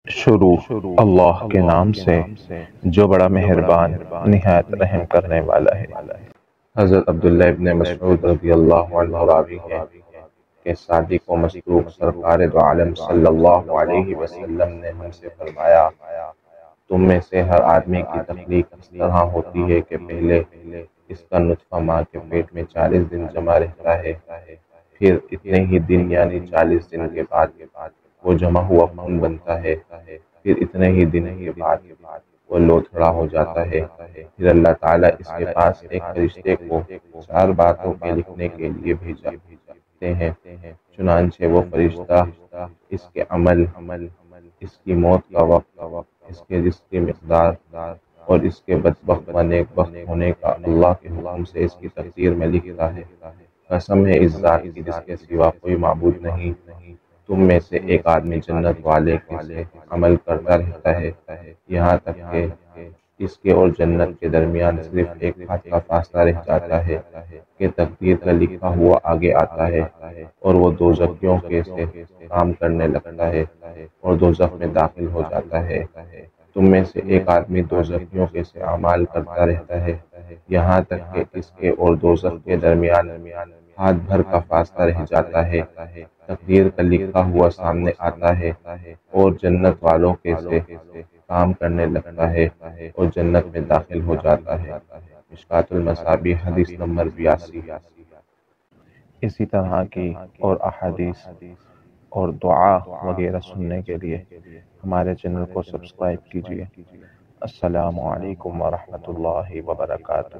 شروع اللہ کے نام سے جو بڑا مہربان نہایت رحم کرنے والا ہے۔ حضرت عبداللہ ابن مسعود رضی اللہ عنہ راوی ہیں کہ صادق و مصدوق سرکار دو عالم صلی اللہ علیہ وسلم نے ہم سے فرمایا، تم میں سے ہر آدمی کی تخلیق اس طرح ہوتی ہے کہ پہلے اس کا نطفہ ماں کے پیٹ میں 40 دن جمع رہتا ہے، پھر اتنے ہی دن یعنی 40 دن کے بعد وہ جمع ہوا خون بنتا ہے، پھر اتنے ہی دن کے بعد وہ لوتھڑا ہو جاتا ہے، پھر اللہ تعالیٰ اس کے پاس ایک فرشتے کو 4 باتوں کے لکھنے کے لیے بھیجتے ہیں، چنانچہ وہ فرشتہ اس کے عمل، اس کی موت کا وقت، اس کے رزق کی مقدار اور اس کے بدبخت و نیک بخت ہونے کا اللہ کے حکم سے اس کی تقدیر میں لکھتا ہے۔ قسم ہے اس ذات کی جس کے سوا کوئی معبود نہیں، تم میں سے ایک آدمی جنت والے کے سے عمل کرتا رہتا ہے، یہاں تک کہ اس کے اور جنت کے درمیان صرف ایک ہاتھ کا فاصلہ رہ جاتا ہے کہ تقدیر کا لکھا ہوا آگے آتا ہے، اور وہ دوزخیوں کے سے کام کرنے لگتا ہے اور دوزخ میں داخل ہو جاتا ہے۔ تم میں سے ایک آدمی دوزخیوں کے سے اعمال کرتا رہتا ہے، یہاں تک کہ اس کے اور دوزخ کے درمیان ہاتھ بھر کا فاصلہ رہ جاتا ہے، تقدیر کا لکھا ہوا سامنے آتا ہے اور جنت والوں کے سے کام کرنے لگتا ہے اور جنت میں داخل ہو جاتا ہے۔ مشکوٰۃ المصابیح حدیث نمبر 82۔ اسی طرح کی اور احادیث اور دعا وغیرہ سننے کے لیے ہمارے چینل کو سبسکرائب کیجیے۔ السلام علیکم ورحمۃ اللہ وبرکاتہ۔